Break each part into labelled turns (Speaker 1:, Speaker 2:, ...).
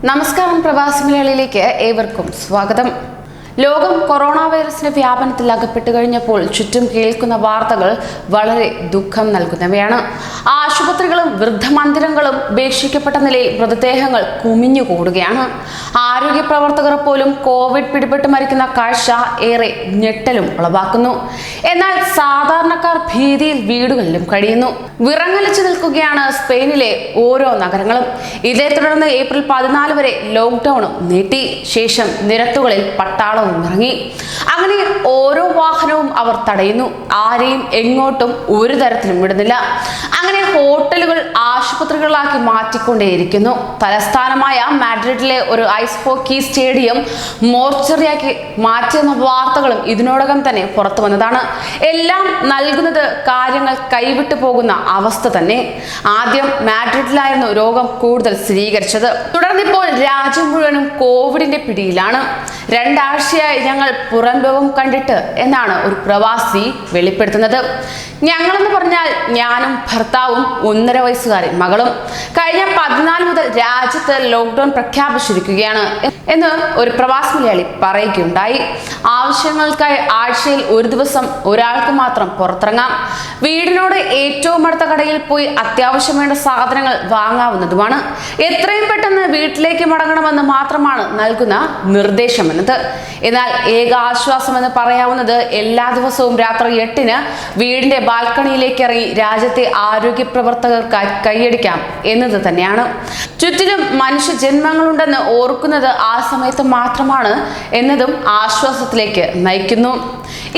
Speaker 1: നമസ്കാരം, പ്രവാസി മലയാളിയിലേക്ക് ഏവർക്കും സ്വാഗതം. ലോകം കൊറോണ വൈറസിന്റെ വ്യാപനത്തിൽ അകപ്പെട്ടു കഴിഞ്ഞപ്പോൾ ചുറ്റും കേൾക്കുന്ന വാർത്തകൾ വളരെ ദുഃഖം നൽകുന്നവയാണ്. ആശുപത്രികളും വൃദ്ധമന്ദിരങ്ങളും ഉപേക്ഷിക്കപ്പെട്ട നിലയിൽ മൃതദേഹങ്ങൾ കുമിഞ്ഞുകൂടുകയാണ്. ആരോഗ്യ പ്രവർത്തകർ പോലും കോവിഡ് പിടിപെട്ട് മരിക്കുന്ന കാഴ്ച ഏറെ ഞെട്ടലും ഉളവാക്കുന്നു. എന്നാൽ സാധാരണക്കാർ ഭീതിയിൽ വീടുകളിലും കഴിയുന്നു. വിറങ്ങലിച്ചു നിൽക്കുകയാണ് സ്പെയിനിലെ ഓരോ നഗരങ്ങളും. ഇതേ തുടർന്ന് ഏപ്രിൽ 14 വരെ ലോക്ക്ഡൌണും നീട്ടി. ശേഷം നിരത്തുകളിൽ പട്ടാളം ഇറങ്ങി. അങ്ങനെ ഓരോ വാഹനവും അവർ തടയുന്നു. ആരെയും എങ്ങോട്ടും ഒരു തരത്തിലും വിടുന്നില്ല. അങ്ങനെ ഹോട്ടലുകൾ ആശുപത്രികളാക്കി മാറ്റിക്കൊണ്ടേയിരിക്കുന്നു. തലസ്ഥാനമായ മാഡ്രിഡിലെ ഒരു ഐസ് ഹോക്കി സ്റ്റേഡിയം മോർച്ചറിയാക്കി മാറ്റിയെന്ന വാർത്തകളും ഇതിനോടകം തന്നെ പുറത്തു വന്നതാണ്. എല്ലാം നൽകുന്നത് കാര്യങ്ങൾ കൈവിട്ടു പോകുന്ന അവസ്ഥ തന്നെ. ആദ്യം മാഡ്രിഡിലായിരുന്നു രോഗം കൂടുതൽ സ്ഥിരീകരിച്ചത്. തുടർന്നിപ്പോൾ രാജ്യം മുഴുവനും കോവിഡിന്റെ പിടിയിലാണ്. 2 ആഴ്ചയായി ഞങ്ങൾ പുറം ലോകം കണ്ടിട്ട് എന്നാണ് ഒരു പ്രവാസി വെളിപ്പെടുത്തുന്നത്. ഞങ്ങളെന്ന് പറഞ്ഞാൽ ഞാനും ഭർത്താവും 1.5 വയസ്സുകാരി മകളും. കഴിഞ്ഞ 14 മുതൽ രാജ്യത്ത് ലോക്ക്ഡൌൺ പ്രഖ്യാപിച്ചിരിക്കുകയാണ് എന്ന് ഒരു പ്രവാസി മലയാളി പറയുകയുണ്ടായി. ആവശ്യങ്ങൾക്കായി ആഴ്ചയിൽ ഒരു ദിവസം ഒരാൾക്ക് മാത്രം പുറത്തിറങ്ങാം. വീടിനോട് ഏറ്റവും അടുത്ത കടയിൽ പോയി അത്യാവശ്യം വേണ്ട സാധനങ്ങൾ വാങ്ങാവുന്നതുമാണ്. എത്രയും പെട്ടെന്ന് വീട്ടിലേക്ക് മടങ്ങണമെന്ന് മാത്രമാണ് നൽകുന്ന നിർദ്ദേശമെന്നത്. എന്നാൽ ഏക ആശ്വാസമെന്ന് പറയാവുന്നത് എല്ലാ ദിവസവും രാത്രി 8-ന് വീടിന്റെ ബാൽക്കണിയിലേക്ക് ഇറങ്ങി രാജ്യത്തെ ആരോഗ്യ പ്രവർത്തകർക്കായി കൈയടിക്കാം എന്നത് തന്നെയാണ്. ചുറ്റിലും മനുഷ്യ ജന്മങ്ങളുണ്ടെന്ന് ഓർക്കുന്നത് ആ സമയത്ത് മാത്രമാണ് എന്നതും ആശ്വാസത്തിലേക്ക് നയിക്കുന്നു.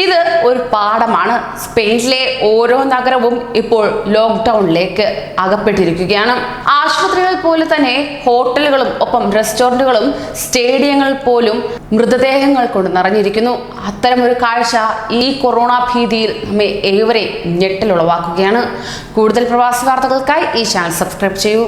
Speaker 1: ഇത് ഒരു പാഠമാണ്. സ്പെയിനിലെ ഓരോ നഗരവും ഇപ്പോൾ ലോക്ക്ഡൌണിലേക്ക് അകപ്പെട്ടിരിക്കുകയാണ്. ആശുപത്രികൾ പോലെ തന്നെ ഹോട്ടലുകളും ഒപ്പം റെസ്റ്റോറന്റുകളും സ്റ്റേഡിയങ്ങൾ പോലും മൃതദേഹങ്ങൾ കൊണ്ട് നിറഞ്ഞിരിക്കുന്നു. അത്തരമൊരു കാഴ്ച ഈ കൊറോണ ഭീതിയിൽ നമ്മെ ഏവരെയും ഞെട്ടലുളവാക്കുകയാണ്. കൂടുതൽ പ്രവാസി വാർത്തകൾക്കായി ഈ ചാനൽ സബ്സ്ക്രൈബ് ചെയ്യൂ.